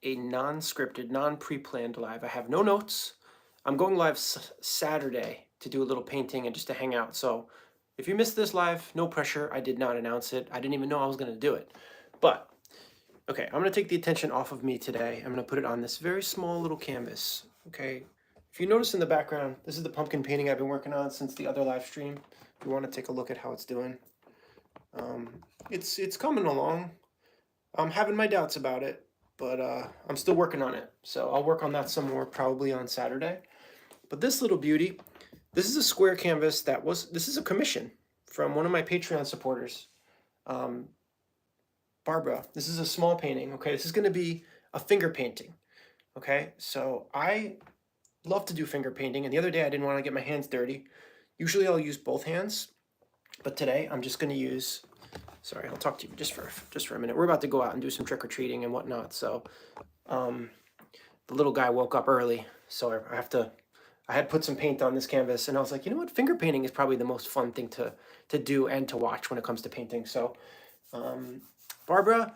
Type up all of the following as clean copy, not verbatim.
a non-scripted, non-pre-planned live. I have no notes. I'm going live Saturday to do a little painting and just to hang out. So if you missed this live, no pressure. I did not announce it. I didn't even know I was going to do it. But okay, I'm going to take the attention off of me today. I'm going to put it on this very small little canvas. Okay. If you notice in the background, this is the pumpkin painting I've been working on since the other live stream. If you want to take a look at how it's doing. It's coming along. I'm having my doubts about it, but I'm still working on it. So I'll work on that some more probably on Saturday. But this little beauty, this is a square canvas this is a commission from one of my Patreon supporters, Barbara. This is a small painting, okay? This is going to be a finger painting, okay? So I love to do finger painting, and the other day I didn't want to get my hands dirty. Usually I'll use both hands, but today I'm just going to use, sorry, I'll talk to you just for a minute. We're about to go out and do some trick-or-treating and whatnot, so the little guy woke up early, so I had put some paint on this canvas, and I was like, you know what, finger painting is probably the most fun thing to do and to watch when it comes to painting. So Barbara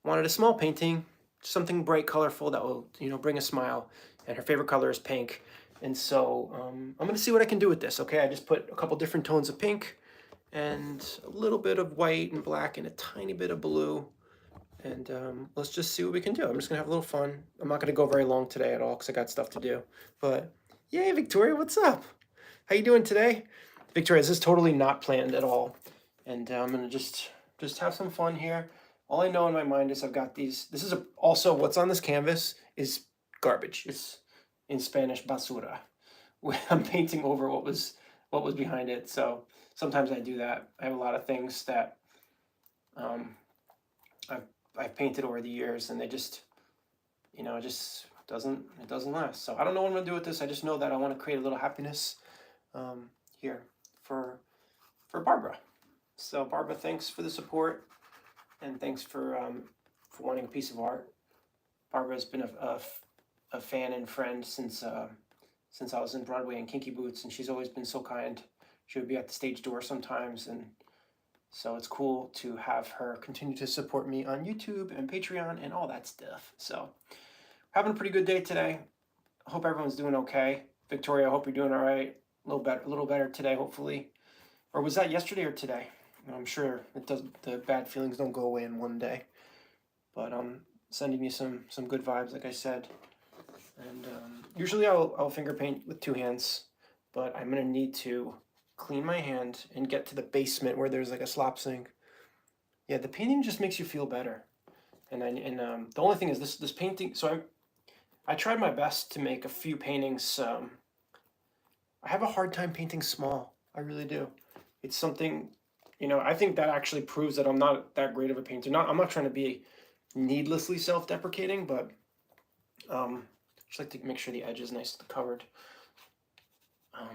wanted a small painting, something bright, colorful that will, bring a smile, and her favorite color is pink. And so I'm going to see what I can do with this, okay? I just put a couple different tones of pink and a little bit of white and black and a tiny bit of blue. And let's just see what we can do. I'm just going to have a little fun. I'm not going to go very long today at all because I got stuff to do. But yay, Victoria, what's up? How you doing today? Victoria, this is totally not planned at all. And I'm going to just have some fun here. All I know in my mind is I've got these. This is also what's on this canvas is garbage. It's in Spanish basura. I'm painting over what was behind it. So sometimes I do that. I have a lot of things that I've painted over the years, and they just, it just doesn't last. So I don't know what I'm gonna do with this. I just know that I want to create a little happiness here for Barbara. So Barbara, thanks for the support, and thanks for wanting a piece of art. Barbara's been a fan and friend since I was in Broadway and Kinky Boots, and she's always been so kind. She would be at the stage door sometimes, and so it's cool to have her continue to support me on YouTube and Patreon and all that stuff. So having a pretty good day today. I hope everyone's doing okay. Victoria, I hope you're doing all right. A little better today, hopefully. Or was that yesterday or today? I'm sure the bad feelings don't go away in one day. But sending you some good vibes, like I said. And usually I'll finger paint with two hands, but I'm gonna need to clean my hand and get to the basement where there's like a slop sink. Yeah, the painting just makes you feel better. And the only thing is this painting. So I tried my best to make a few paintings. I have a hard time painting small. I really do. It's something, I think that actually proves that I'm not that great of a painter. I'm not trying to be needlessly self-deprecating, but just like to make sure the edge is nicely covered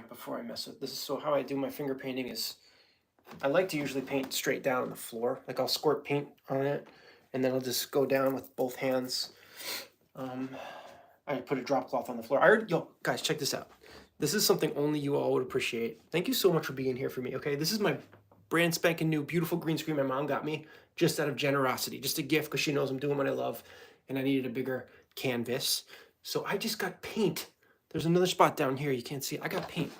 before I mess with this. So how I do my finger painting is I like to usually paint straight down on the floor. Like I'll squirt paint on it, and then I'll just go down with both hands. I put a drop cloth on the floor. Yo, guys, check this out. This is something only you all would appreciate. Thank you so much for being here for me, okay? This is my brand spanking new beautiful green screen my mom got me just out of generosity, just a gift because she knows I'm doing what I love, and I needed a bigger canvas. So I just got paint. There's another spot down here. You can't see it. I got paint.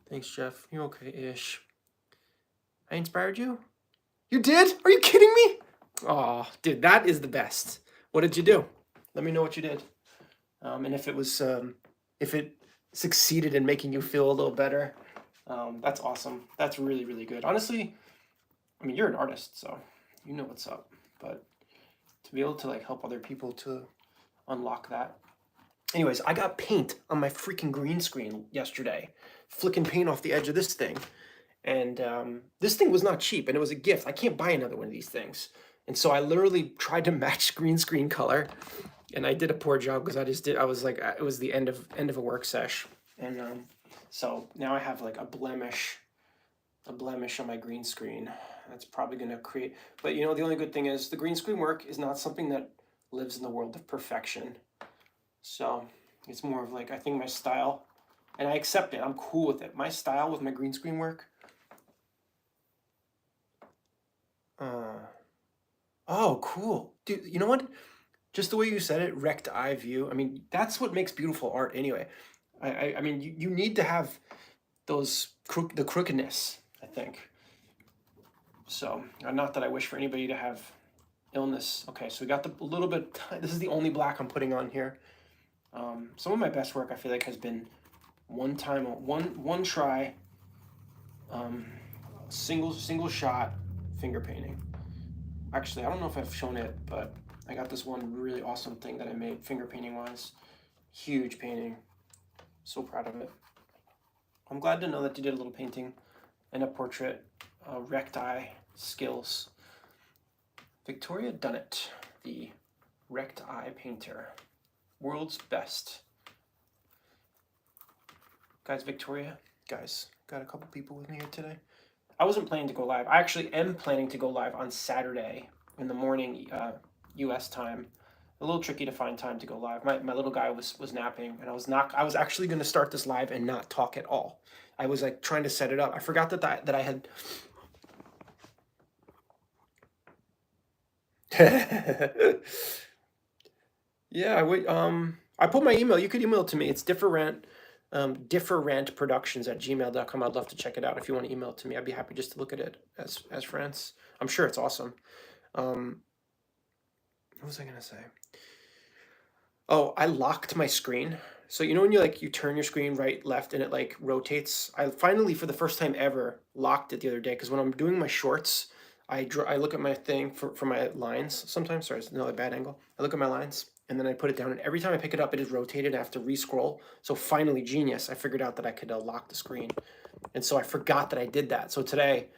Thanks, Jeff. You're okay-ish. I inspired you? You did? Are you kidding me? Oh, dude, that is the best. What did you do? Let me know what you did. And if it succeeded in making you feel a little better, that's awesome. That's really, really good. Honestly, I mean, you're an artist, so you know what's up. But to be able to help other people to unlock that. Anyways, I got paint on my freaking green screen yesterday, flicking paint off the edge of this thing. And this thing was not cheap, and it was a gift. I can't buy another one of these things. And so I literally tried to match green screen color, and I did a poor job because I was like, it was the end of a work sesh. And so now I have like a blemish on my green screen. That's probably gonna create, but the only good thing is the green screen work is not something that lives in the world of perfection. So it's more of like, I think my style, and I accept it, I'm cool with it. My style with my green screen work. Oh, cool. Dude, you know what? just the way you said it, wrecked eye view. I mean, that's what makes beautiful art anyway. I mean, you need to have those the crookedness, I think. So, not that I wish for anybody to have illness. Okay, so we got a little bit, this is the only black I'm putting on here. Some of my best work I feel like has been one try, single shot finger painting. Actually, I don't know if I've shown it, but I got this one really awesome thing that I made finger painting wise. Huge painting. So proud of it. I'm glad to know that you did a little painting and a portrait, wrecked eye skills. Victoria Dunnett, the wrecked eye painter. World's best. Guys, Victoria, guys, got a couple people with me here today. I wasn't planning to go live. I actually am planning to go live on Saturday in the morning, US time. A little tricky to find time to go live. My little guy was napping, and I was actually going to start this live and not talk at all. I was like trying to set it up. I forgot that I had yeah, I put my email. You could email it to me. It's DiffeRant, differentproductions@gmail.com. I'd love to check it out. If you want to email it to me, I'd be happy just to look at it as friends. I'm sure it's awesome. What was I gonna say? Oh, I locked my screen. So you know when you turn your screen right, left, and it like rotates? I finally, for the first time ever, locked it the other day, because when I'm doing my shorts, I look at my thing for my lines sometimes. Sorry, it's another bad angle. I look at my lines, and then I put it down, and every time I pick it up, it is rotated. I have to re-scroll. So finally, genius, I figured out that I could lock the screen. And so I forgot that I did that. So today,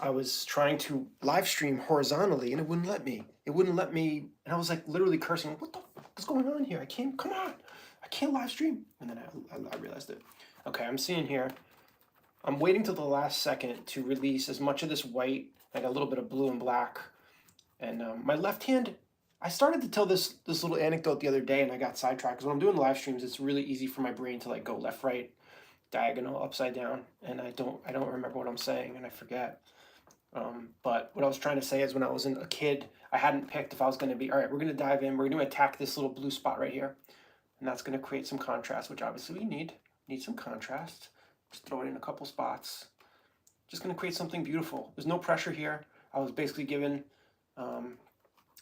I was trying to live stream horizontally, and it wouldn't let me. It wouldn't let me, and I was like literally cursing, what the fuck is going on here? I can't, come on, I can't live stream. And then I realized it. Okay, I'm seeing here, I'm waiting till the last second to release as much of this white, like a little bit of blue and black. And my left hand, I started to tell this little anecdote the other day, and I got sidetracked, because when I'm doing live streams, it's really easy for my brain to like go left, right, diagonal, upside down, and I don't remember what I'm saying, and I forget. But what I was trying to say is, when I was a kid, I hadn't picked if I was going to be, all right, we're going to dive in, we're going to attack this little blue spot right here. And that's going to create some contrast, which obviously we need some contrast. Just throw it in a couple spots. Just going to create something beautiful. There's no pressure here. I was basically given a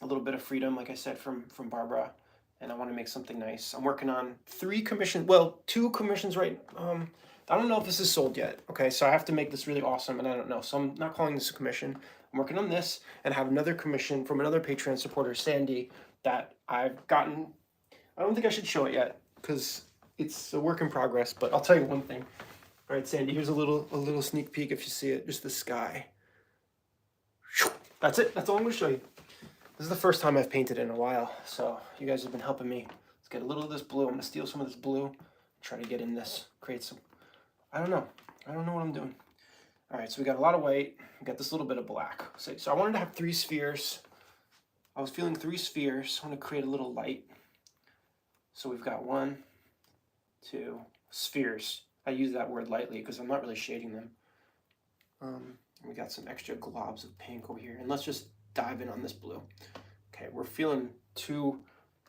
little bit of freedom, like I said, from Barbara, and I want to make something nice. I'm working on 2 commissions right. I don't know if this is sold yet. Okay, so I have to make this really awesome, and I don't know. So I'm not calling this a commission. I'm working on this, and I have another commission from another Patreon supporter, Sandy, that I've gotten. I don't think I should show it yet, because it's a work in progress, but I'll tell you one thing. All right, Sandy, here's a little sneak peek if you see it. Just the sky. That's it. That's all I'm going to show you. This is the first time I've painted in a while, so you guys have been helping me. Let's get a little of this blue. I'm going to steal some of this blue, try to get in this, create some. I don't know what I'm doing. All right, so we got a lot of white. We got this little bit of black. So I wanted to have 3 spheres. I was feeling 3 spheres. I want to create a little light. So we've got 1, 2 spheres. I use that word lightly because I'm not really shading them. We got some extra globs of pink over here. And let's just dive in on this blue. Okay, we're feeling too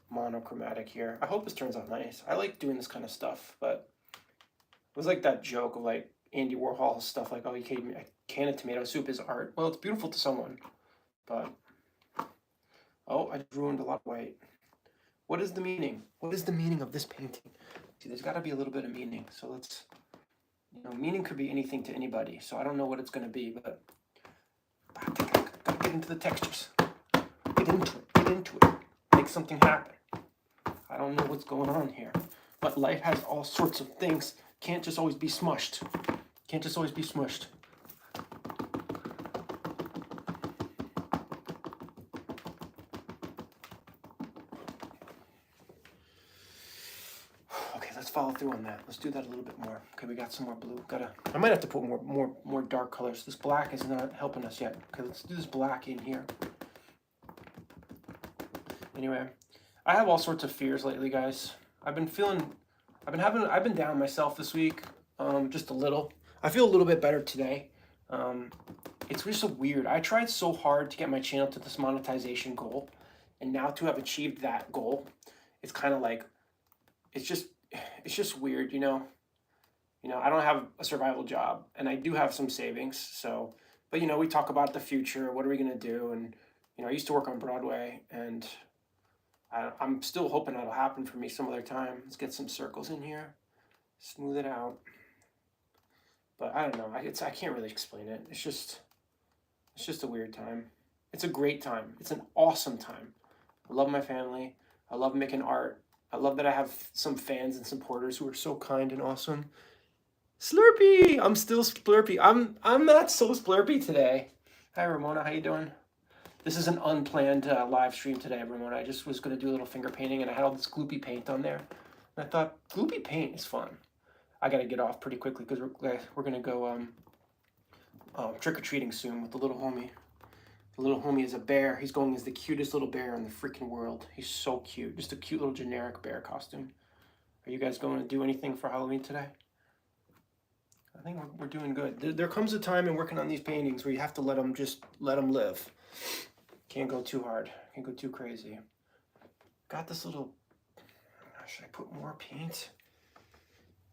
monochromatic here. I hope this turns out nice. I like doing this kind of stuff, but it was like that joke of like Andy Warhol stuff, like, oh, you gave me a can of tomato soup is art. Well, it's beautiful to someone, but oh, I ruined a lot of white. What is the meaning? What is the meaning of this painting? See, there's got to be a little bit of meaning. So let's, meaning could be anything to anybody. So I don't know what it's going to be, but gotta get into the textures. Get into it. Make something happen. I don't know what's going on here, but life has all sorts of things. Can't just always be smushed. Can't just always be smushed. Okay, let's follow through on that. Let's do that a little bit more. Okay, we got some more blue. I might have to put more dark colors. This black is not helping us yet. Okay, let's do this black in here. Anyway, I have all sorts of fears lately, guys. I've been down myself this week, just a little. I feel a little bit better today. It's just so weird. I tried so hard to get my channel to this monetization goal, And now to have achieved that goal, it's kind of like, it's just weird, you know. I don't have a survival job, and I do have some savings. So, but we talk about the future. What are we gonna do? And I used to work on Broadway, and I'm still hoping that'll happen for me some other time. Let's get some circles in here, smooth it out. But I don't know. I can't really explain it. It's just a weird time. It's a great time. It's an awesome time. I love my family. I love making art. I love that I have some fans and supporters who are so kind and awesome. Slurpee! I'm still Slurpee. I'm not so Slurpee today. Hi Ramona, how you doing? This is an unplanned live stream today, Ramona. I just was gonna do a little finger painting, and I had all this gloopy paint on there. And I thought gloopy paint is fun. I gotta get off pretty quickly because we're gonna go trick or treating soon with the little homie. The little homie is a bear. He's going as the cutest little bear in the freaking world. He's so cute. Just a cute little generic bear costume. Are you guys going to do anything for Halloween today? I think we're doing good. There comes a time in working on these paintings where you have to let them live. Can't go too hard. Can't go too crazy. Got this little, should I put more paint?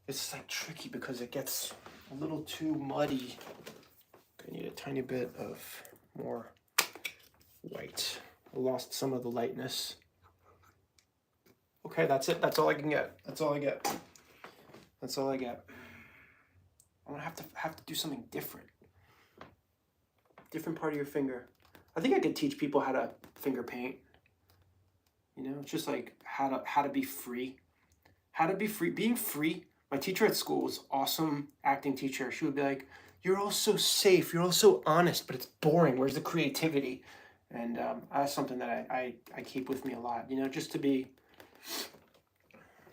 It's like tricky because it gets a little too muddy. I need a tiny bit of more white. I lost some of the lightness. Okay, that's it. That's all I can get. That's all I get. That's all I get. I'm gonna have to do something different. Different part of your finger. I think I could teach people how to finger paint. It's just like how to be free. How to be free. Being free. My teacher at school was awesome acting teacher. She would be like, "You're all so safe. You're all so honest, but it's boring. Where's the creativity?" And that's something that I keep with me a lot. Just to be.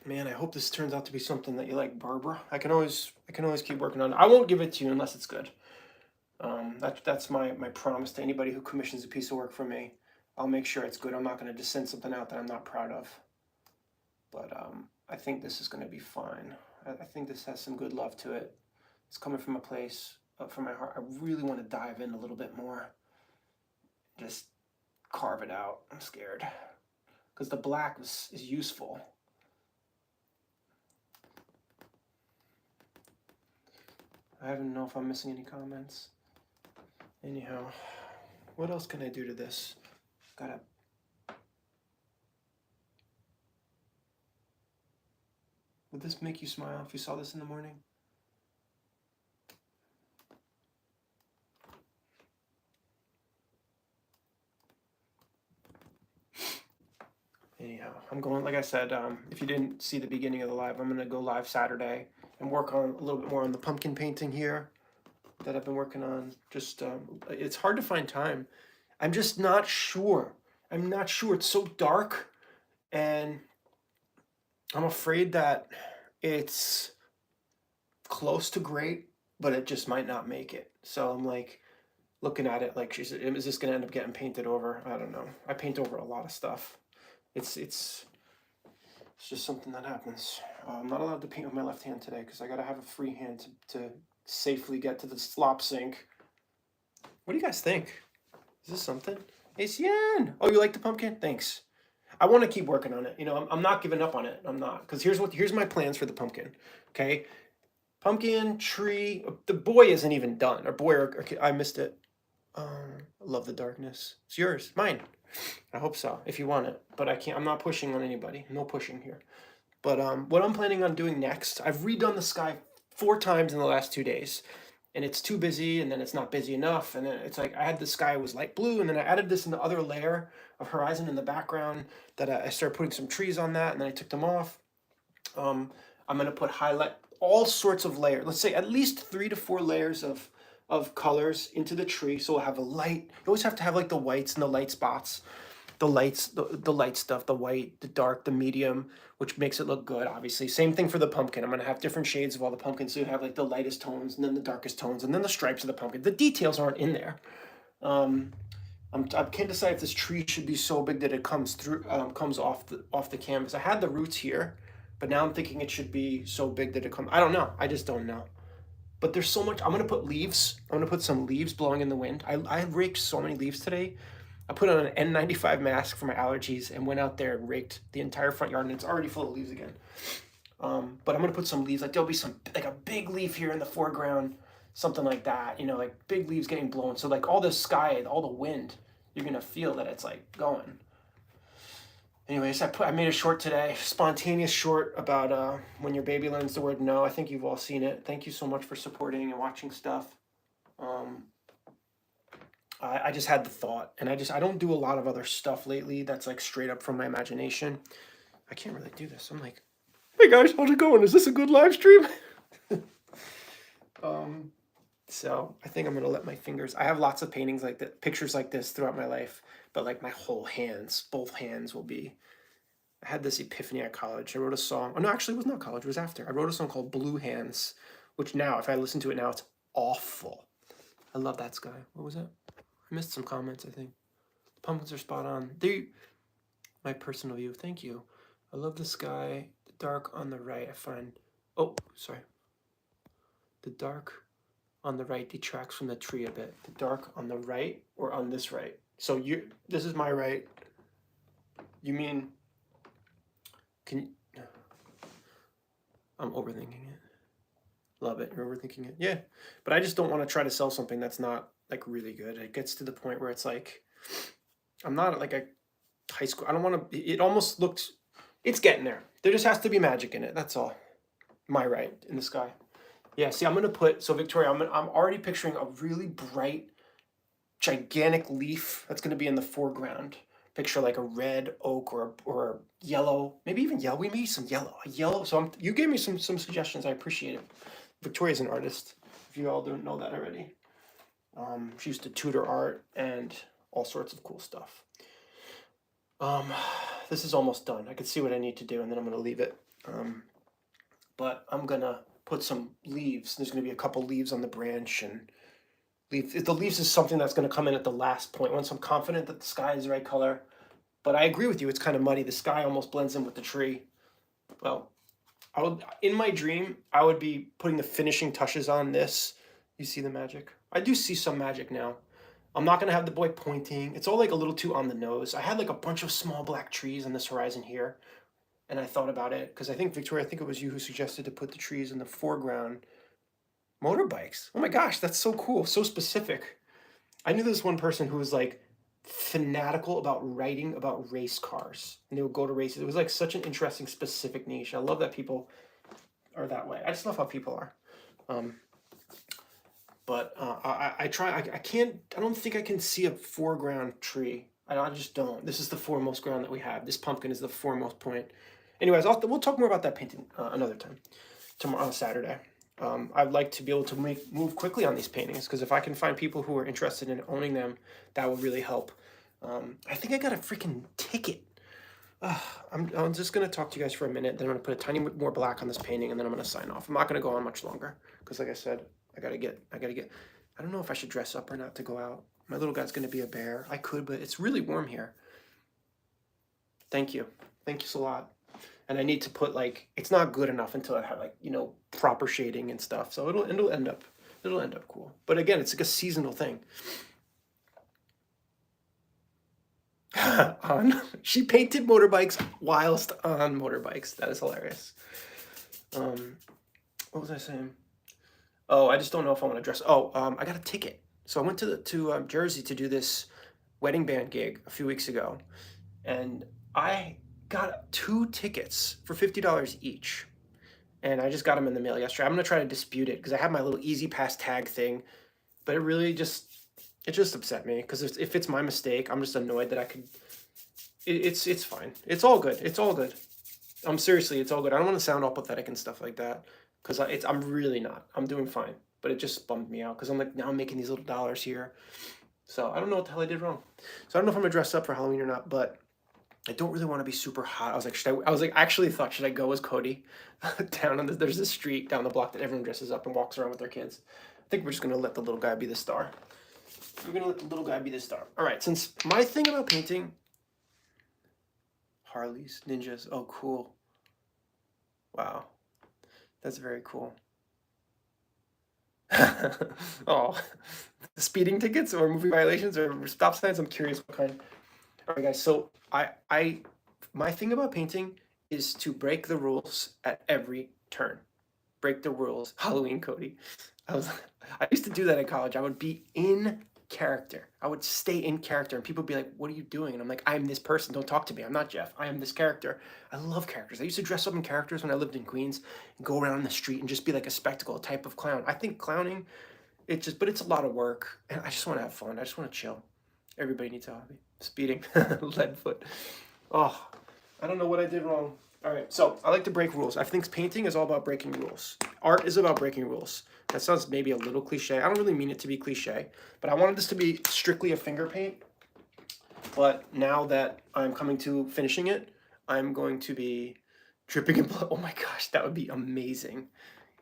Man, I hope this turns out to be something that you like, Barbara. I can always keep working on it. I won't give it to you unless it's good. That's my promise to anybody who commissions a piece of work from me. I'll make sure it's good. I'm not going to just send something out that I'm not proud of. But I think this is going to be fine. I think this has some good love to it. It's coming from a place, from my heart. I really want to dive in a little bit more. Just carve it out. I'm scared. Because the black is useful. I don't know if I'm missing any comments. Anyhow, what else can I do to this? Would this make you smile if you saw this in the morning? Anyhow, I'm going, like I said, if you didn't see the beginning of the live, I'm going to go live Saturday and work on a little bit more on the pumpkin painting here that I've been working on. Just, it's hard to find time. I'm just not sure. I'm not sure. It's so dark, and I'm afraid that it's close to great, but it just might not make it. So I'm like looking at it like, is this going to end up getting painted over? I don't know. I paint over a lot of stuff. It's just something that happens. I'm not allowed to paint with my left hand today because I got to have a free hand to safely get to the slop sink. What do you guys think? Is this something? Hey, Cian! Oh, you like the pumpkin? Thanks. I want to keep working on it. I'm not giving up on it. I'm not. Because here's my plans for the pumpkin. Okay? Pumpkin, tree. The boy isn't even done. I missed it. I love the darkness. It's yours. Mine. I hope so, if you want it. But I can't. I'm not pushing on anybody. No pushing here. But what I'm planning on doing next, I've redone the sky 4 times in the last 2 days. And it's too busy, and then it's not busy enough. And then it's like I had the sky was light blue, and then I added this in the other layer of horizon in the background that I started putting some trees on that, and then I took them off. I'm going to put all sorts of layers. Let's say at least 3 to 4 layers of colors into the tree. So we'll have a light. You always have to have like the whites and the light spots. The lights, the light stuff, the white, the dark, the medium, which makes it look good, obviously. Same thing for the pumpkin. I'm going to have different shades of all the pumpkins. So you have like the lightest tones and then the darkest tones and then the stripes of the pumpkin. The details aren't in there. I can't decide if this tree should be so big that it comes off the canvas. I had the roots here, but now I'm thinking it should be so big that it comes. I don't know. I just don't know. But there's so much. I'm going to put leaves. I'm going to put some leaves blowing in the wind. I raked so many leaves today. I put on an N95 mask for my allergies and went out there and raked the entire front yard, and it's already full of leaves again. But I'm gonna put some leaves, like there'll be some, like a big leaf here in the foreground, something like that, you know, like big leaves getting blown. So like all the sky, all the wind, you're gonna feel that it's like going. Anyways, I made a short today, spontaneous short about when your baby learns the word no. I think you've all seen it. Thank you so much for supporting and watching stuff. I just had the thought, and I don't do a lot of other stuff lately that's like straight up from my imagination. I can't really do this. I'm like, hey guys, how's it going? Is this a good live stream? So I think I'm gonna let my fingers. I have lots of paintings like that, pictures like this throughout my life, but like my whole hands, both hands will be. I had this epiphany at college. I wrote a song. Oh no, actually, it was not college. It was after. I wrote a song called Blue Hands, which now, if I listen to it now, it's awful. I love that sky. What was that? I missed some comments, I think. The pumpkins are spot on. My personal view. Thank you. I love the sky. The dark on the right, I find. Oh, sorry. The dark on the right detracts from the tree a bit. The dark on the right or on this right? So this is my right. You mean, I'm overthinking it. Love it. You're overthinking it. Yeah. But I just don't want to try to sell something that's not like really good. It gets to the point where it's like, I'm not like a high school. I don't want to, it almost looks, it's getting there. There just has to be magic in it. That's all. My right in the sky. Yeah. See, I'm going to put, so Victoria, I'm already picturing a really bright, gigantic leaf that's going to be in the foreground. Picture like a red oak or yellow, maybe even yellow. We need some yellow, a yellow. So you gave me some suggestions. I appreciate it. Victoria's an artist, if you all don't know that already. She used to tutor art and all sorts of cool stuff. This is almost done. I can see what I need to do, and then I'm going to leave it. But I'm going to put some leaves. There's going to be a couple leaves on the branch, and the leaves is something that's going to come in at the last point once I'm confident that the sky is the right color. But I agree with you. It's kind of muddy. The sky almost blends in with the tree. Well, in my dream, I would be putting the finishing touches on this. You see the magic? I do see some magic now. I'm not going to have the boy pointing. It's all like a little too on the nose. I had like a bunch of small black trees on this horizon here. And I thought about it because I think, Victoria, I think it was you who suggested to put the trees in the foreground. Motorbikes. Oh my gosh, that's so cool. So specific. I knew this one person who was like fanatical about writing about race cars. And they would go to races. It was like such an interesting, specific niche. I love that people are that way. I just love how people are. I try. I can't. I don't think I can see a foreground tree. I just don't. This is the foremost ground that we have. This pumpkin is the foremost point. Anyways, we'll talk more about that painting another time. Tomorrow on Saturday. I'd like to be able to move quickly on these paintings because if I can find people who are interested in owning them, that will really help. I think I got a freaking ticket. I'm just gonna talk to you guys for a minute. Then I'm gonna put a tiny bit more black on this painting, and then I'm gonna sign off. I'm not gonna go on much longer because, like I said, I gotta get. I don't know if I should dress up or not to go out. My little guy's gonna be a bear. I could, but it's really warm here. Thank you. Thank you so a lot. And I need to put like, it's not good enough until I have like, proper shading and stuff. So it'll end up cool. But again, it's like a seasonal thing. She painted motorbikes whilst on motorbikes. That is hilarious. What was I saying? Oh, I just don't know if I want to dress. I got a ticket. So I went to Jersey to do this wedding band gig a few weeks ago, and I got 2 tickets for $50 each, and I just got them in the mail yesterday. I'm gonna try to dispute it because I have my little Easy Pass tag thing, but it just upset me because if it's my mistake, I'm just annoyed that I could. It's fine. It's all good. It's all good. Seriously, it's all good. I don't want to sound all pathetic and stuff like that because I'm really not. I'm doing fine, but it just bummed me out because I'm like, now I'm making these little dollars here, so I don't know what the hell I did wrong. So I don't know if I'm gonna dress up for Halloween or not, but I don't really want to be super hot. I was like, I actually thought, should I go as Cody down on there's this street down the block that everyone dresses up and walks around with their kids. I think we're just gonna let the little guy be the star. We're gonna let the little guy be the star. All right, since my thing about painting, Harleys, ninjas. Oh, cool. Wow, that's very cool. Oh, speeding tickets or movie violations or stop signs. I'm curious what kind. All right, guys. So my thing about painting is to break the rules at every turn. Break the rules. Halloween, Cody. I was, I used to do that in college. I would be in character. I would stay in character, and people would be like, "What are you doing?" And I'm like, "I'm this person. Don't talk to me. I'm not Jeff. I am this character." I love characters. I used to dress up in characters when I lived in Queens, and go around the street and just be like a spectacle, a type of clown. I think clowning, but it's a lot of work, and I just want to have fun. I just want to chill. Everybody needs a hobby. Speeding, lead foot. Oh, I don't know what I did wrong. All right, so I like to break rules. I think painting is all about breaking rules. Art is about breaking rules. That sounds maybe a little cliche. I don't really mean it to be cliche, but I wanted this to be strictly a finger paint. But now that I'm coming to finishing it, I'm going to be dripping in blood. Oh my gosh, that would be amazing.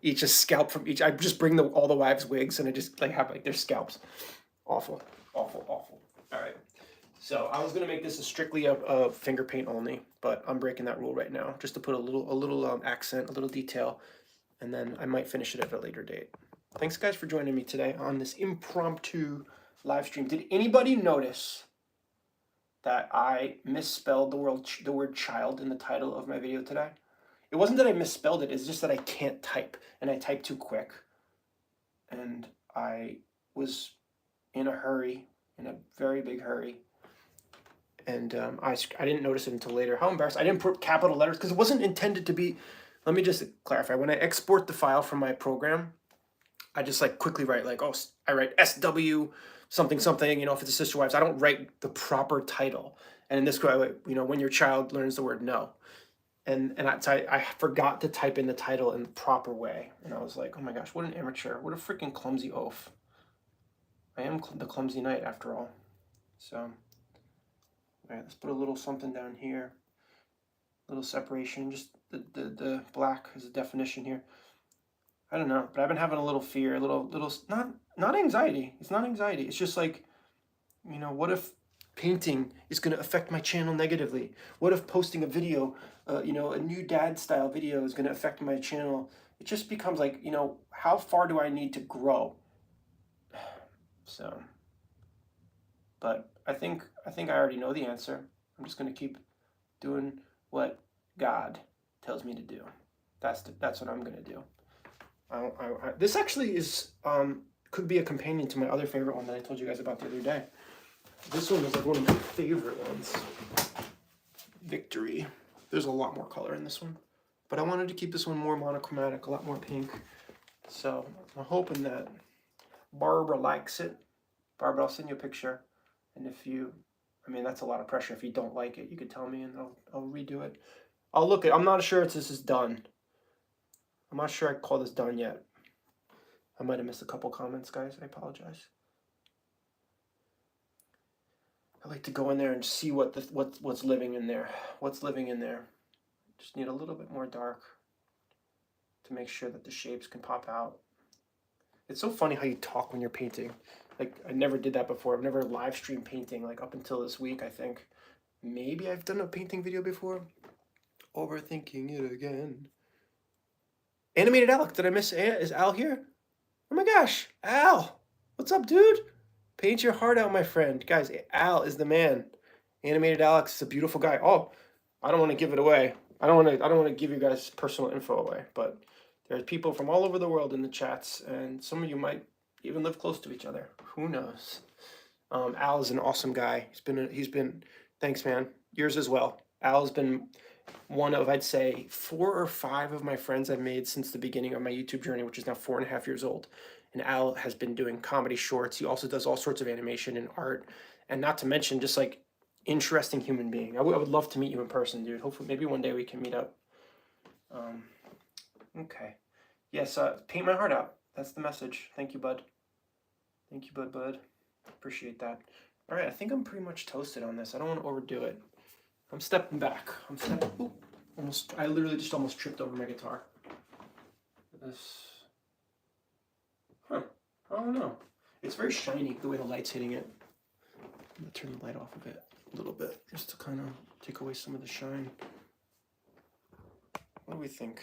Each a scalp from each. I just bring all the wives' wigs and I just like have like their scalps. Awful, awful, awful. All right. So I was gonna make this strictly a finger paint only, but I'm breaking that rule right now just to put a little accent, a little detail, and then I might finish it at a later date. Thanks guys for joining me today on this impromptu live stream. Did anybody notice that I misspelled the word child in the title of my video today? It wasn't that I misspelled it, it's just that I can't type and I type too quick. And I was in a hurry, in a very big hurry. And I didn't notice it until later. How embarrassed. I didn't put capital letters because it wasn't intended to be. Let me just clarify. When I export the file from my program, I just like quickly write like, oh, I write SW something something, you know, if it's a sister wives. I don't write the proper title. And in this case, you know, when your child learns the word no. And I forgot to type in the title in the proper way. And I was like, oh my gosh, what an amateur. What a freaking clumsy oaf. I am the clumsy knight after all. So, all right, let's put a little something down here. A little separation, just the black as a definition here. I don't know, but I've been having a little fear, a little not anxiety. It's not anxiety. It's just like, you know, what if painting is going to affect my channel negatively? What if posting a video, you know, a new dad style video is going to affect my channel? It just becomes like, you know, how far do I need to grow? So, but I think I already know the answer. I'm just going to keep doing what God tells me to do. That's what I'm going to do. This actually is could be a companion to my other favorite one that I told you guys about the other day. This one is like one of my favorite ones. Victory. There's a lot more color in this one, but I wanted to keep this one more monochromatic, a lot more pink. So I'm hoping that Barbara likes it. Barbara, I'll send you a picture, and if you, I mean, that's a lot of pressure. If you don't like it, you could tell me, and I'll redo it. I'll look at. I'm not sure if this is done. I'm not sure I call this done yet. I might have missed a couple comments, guys. I apologize. I like to go in there and see what's living in there. What's living in there. Just need a little bit more dark to make sure that the shapes can pop out. It's so funny how you talk when you're painting. Like, I never did that before. I've never live streamed painting, like, up until this week, I think. Maybe I've done a painting video before. Overthinking it again. Animated Alec, did I miss? Is Al here? Oh my gosh, Al! What's up, dude? Paint your heart out, my friend. Guys, Al is the man. Animated Alex is a beautiful guy. Oh, I don't want to give it away. I don't want to give you guys personal info away, but there's people from all over the world in the chats, and some of you might even live close to each other. Who knows? Al is an awesome guy. He's been thanks, man. Yours as well. Al's been one of, I'd say, 4 or 5 of my friends I've made since the beginning of my YouTube journey, which is now 4.5 years old. And Al has been doing comedy shorts. He also does all sorts of animation and art, and not to mention just like interesting human being. I would love to meet you in person, dude. Hopefully, maybe one day we can meet up. Okay. Yes, paint my heart out. That's the message. Thank you, bud. Thank you, bud. Appreciate that. All right, I think I'm pretty much toasted on this. I don't want to overdo it. I'm stepping back. Ooh, I literally just almost tripped over my guitar. This. Huh. I don't know. It's very shiny the way the light's hitting it. I'm going to turn the light off of it a little bit just to kind of take away some of the shine. What do we think?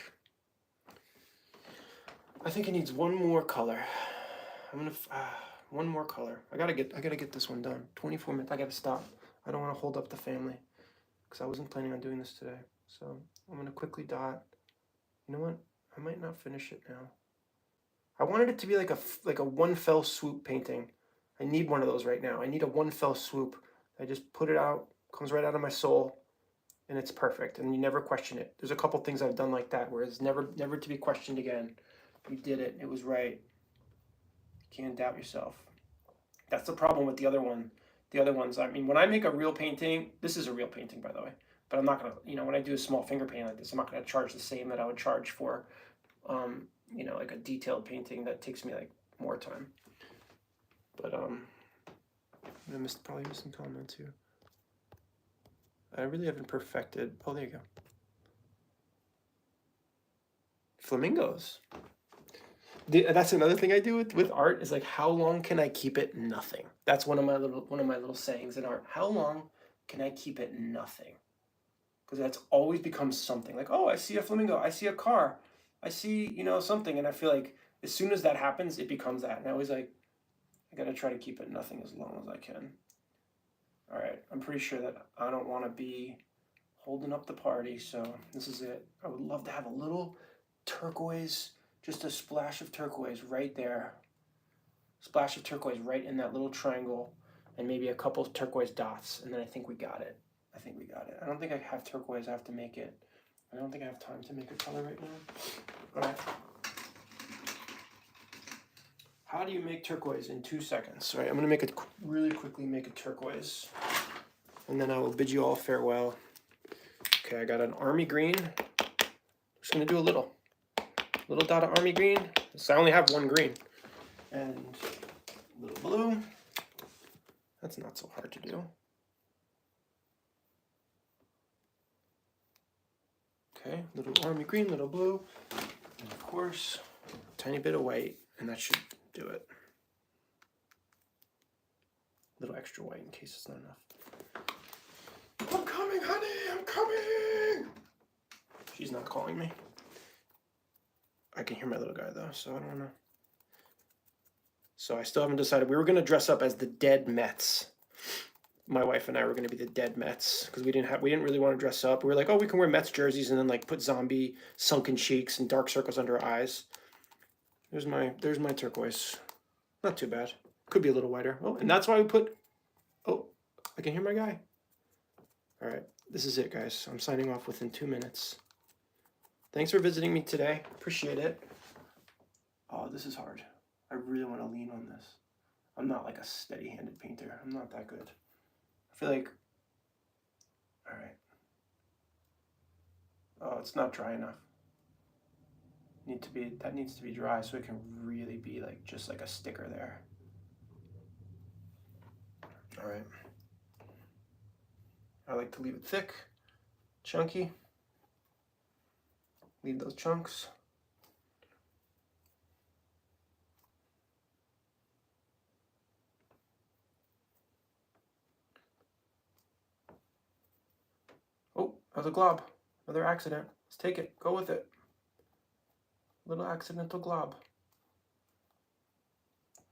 I think it needs one more color. I'm gonna one more color. I gotta get this one done. 24 minutes. I gotta stop. I don't want to hold up the family because I wasn't planning on doing this today. So I'm gonna quickly dot. You know what? I might not finish it now. I wanted it to be like a one fell swoop painting. I need one of those right now. I need a one fell swoop. I just put it out, comes right out of my soul, and it's perfect. And you never question it. There's a couple things I've done like that where it's never to be questioned again. You did it. It was right. You can't doubt yourself. That's the problem with the other one. The other ones, I mean, when I make a real painting, this is a real painting, by the way, but I'm not gonna, when I do a small finger paint like this, I'm not gonna charge the same that I would charge for, like a detailed painting that takes me like more time. But I probably missed some comments here. I really haven't perfected. Oh, there you go. Flamingos. That's another thing I do with art is like, how long can I keep it nothing? That's one of my little sayings in art. How long can I keep it nothing? Because that's always becomes something. Like, oh, I see a flamingo, I see a car, I see something, and I feel like as soon as that happens, it becomes that. And I always like, I gotta try to keep it nothing as long as I can. All right, I'm pretty sure that I don't want to be holding up the party, so this is it. I would love to have a little turquoise. Just a splash of turquoise right there. Splash of turquoise right in that little triangle, and maybe a couple of turquoise dots, and then I think we got it. I don't think I have turquoise. I have to make it. I don't think I have time to make a color right now. All right. How do you make turquoise in 2 seconds? All right, I'm going to really quickly make a turquoise, and then I will bid you all farewell. Okay, I got an army green. I'm just going to do a little dot of army green. So I only have one green. And a little blue. That's not so hard to do. Okay, little army green, little blue. And of course, a tiny bit of white, and that should do it. A little extra white in case it's not enough. I'm coming, honey, I'm coming! She's not calling me. I can hear my little guy though, so I don't know. So I still haven't decided. We were going to dress up as the dead Mets. My wife and I were going to be the dead Mets because we didn't really want to dress up. We were like, oh, we can wear Mets jerseys and then like put zombie sunken cheeks and dark circles under our eyes. There's my turquoise. Not too bad. Could be a little whiter. Oh, and that's why we put. Oh, I can hear my guy. All right, this is it, guys. I'm signing off within 2 minutes. Thanks for visiting me today. Appreciate it. Oh, this is hard. I really want to lean on this. I'm not like a steady-handed painter. I'm not that good. I feel like, all right. Oh, it's not dry enough. That needs to be dry so it can really be like just like a sticker there. All right. I like to leave it thick, chunky. Leave those chunks. Oh, that was a glob. Another accident. Let's take it. Go with it. Little accidental glob.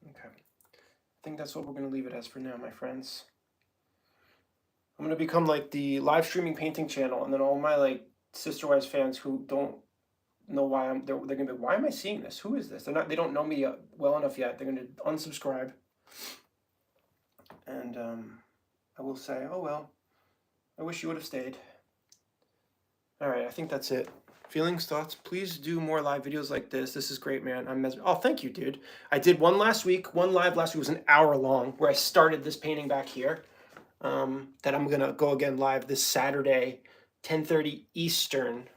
Okay. I think that's what we're going to leave it as for now, my friends. I'm going to become like the live streaming painting channel, and then all my like Sister Wives fans who don't know why they're going to be, why am I seeing this? Who is this? They don't know me well enough yet. They're going to unsubscribe. And I will say, oh well, I wish you would have stayed. All right, I think that's it. Feelings, thoughts, please do more live videos like this. This is great, man. Oh, thank you, dude. I did one last week. One live last week was an hour long where I started this painting back here. That I'm going to go again live this Saturday, 10:30 Eastern.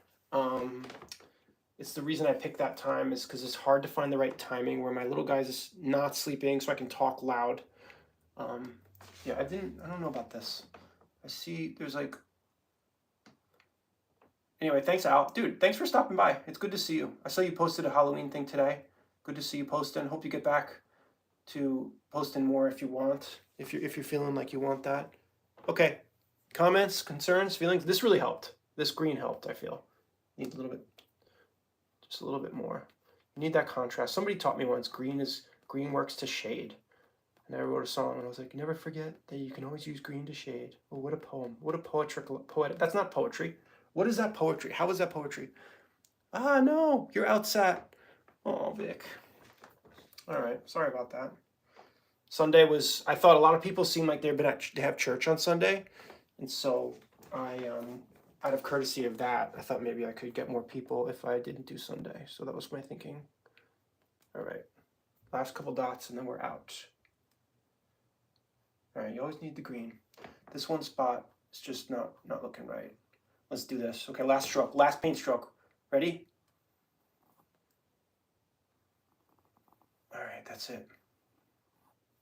It's the reason I picked that time is because it's hard to find the right timing where my little guy's is not sleeping so I can talk loud. Yeah, I don't know about this. I see there's like, anyway, thanks, Al. Dude, thanks for stopping by. It's good to see you. I saw you posted a Halloween thing today. Good to see you posting. Hope you get back to posting more if you want. If you're feeling like you want that. Okay. Comments, concerns, feelings. This really helped. This green helped, I feel. Need a little bit, just a little bit more. You need that contrast. Somebody taught me once, green works to shade. And I wrote a song and I was like, never forget that you can always use green to shade. Oh, what a poem. What a poetic. That's not poetry. What is that poetry? How is that poetry? Ah, no, you're outside. Oh, Vic. All right, sorry about that. Sunday was, I thought a lot of people seemed like they have church on Sunday. And so I, out of courtesy of that, I thought maybe I could get more people if I didn't do Sunday. So that was my thinking. All right, last couple dots and then we're out. All right, you always need the green. This one spot is just not looking right. Let's do this. Okay, last stroke, last paint stroke. Ready? All right, that's it.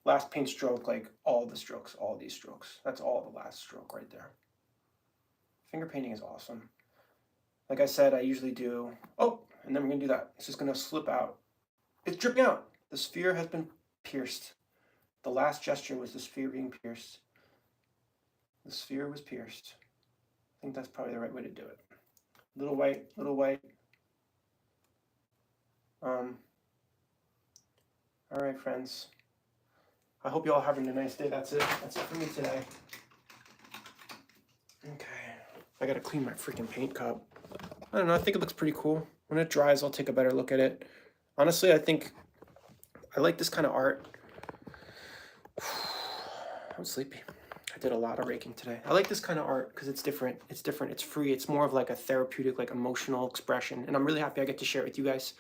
Last paint stroke, like all the strokes, all these strokes. That's all the last stroke right there. Finger painting is awesome. Like I said, I usually do, oh, and then we're gonna do that. It's just gonna slip out. It's dripping out. The sphere has been pierced. The last gesture was the sphere being pierced. The sphere was pierced. I think that's probably the right way to do it. Little white, little white. All right, friends. I hope you all having a nice day. That's it. That's it for me today. Okay. I gotta clean my freaking paint cup. I don't know. I think it looks pretty cool. When it dries, I'll take a better look at it. Honestly, I think I like this kind of art. I'm sleepy. I did a lot of raking today. I like this kind of art because it's different. It's different. It's free. It's more of like a therapeutic, like emotional expression. And I'm really happy I get to share it with you guys.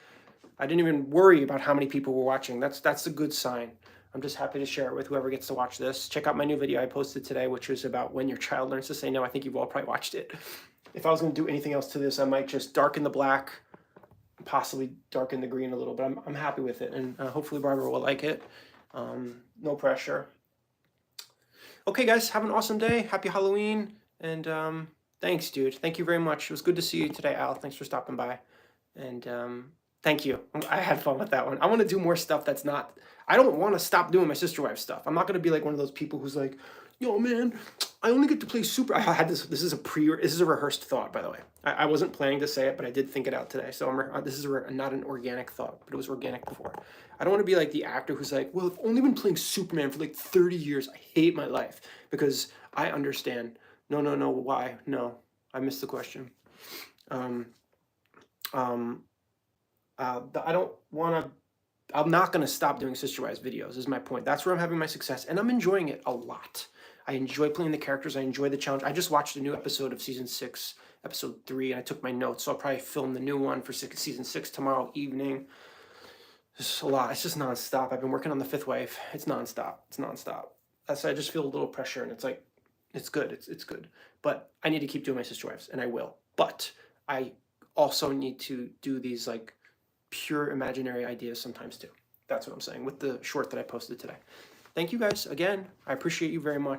I didn't even worry about how many people were watching. That's a good sign. I'm just happy to share it with whoever gets to watch this. Check out my new video I posted today, which was about when your child learns to say no. I think you've all probably watched it. If I was going to do anything else to this, I might just darken the black, possibly darken the green a little, but I'm happy with it. And hopefully Barbara will like it. No pressure. Okay, guys, have an awesome day. Happy Halloween. And thanks, dude. Thank you very much. It was good to see you today, Al. Thanks for stopping by. And thank you. I had fun with that one. I want to do more stuff that's not... I don't want to stop doing my Sister Wife stuff. I'm not going to be like one of those people who's like, yo, man, I only get to play Super... I had this... This is a rehearsed thought, by the way. I wasn't planning to say it, but I did think it out today. So this is not an organic thought, but it was organic before. I don't want to be like the actor who's like, well, I've only been playing Superman for like 30 years. I hate my life because I understand. No, why? No, I missed the question. I don't want to... I'm not going to stop doing Sister Wives videos is my point. That's where I'm having my success, and I'm enjoying it a lot. I enjoy playing the characters. I enjoy the challenge. I just watched a new episode of season 6, episode 3, and I took my notes, so I'll probably film the new one for season 6 tomorrow evening. It's a lot. It's just nonstop. I've been working on the 5th wave. It's nonstop. It's nonstop. That's I just feel a little pressure, and it's like, it's good. It's good. But I need to keep doing my Sister Wives, and I will. But I also need to do these like pure imaginary ideas sometimes too. That's what I'm saying with the short that I posted today. Thank you guys again. I appreciate you very much.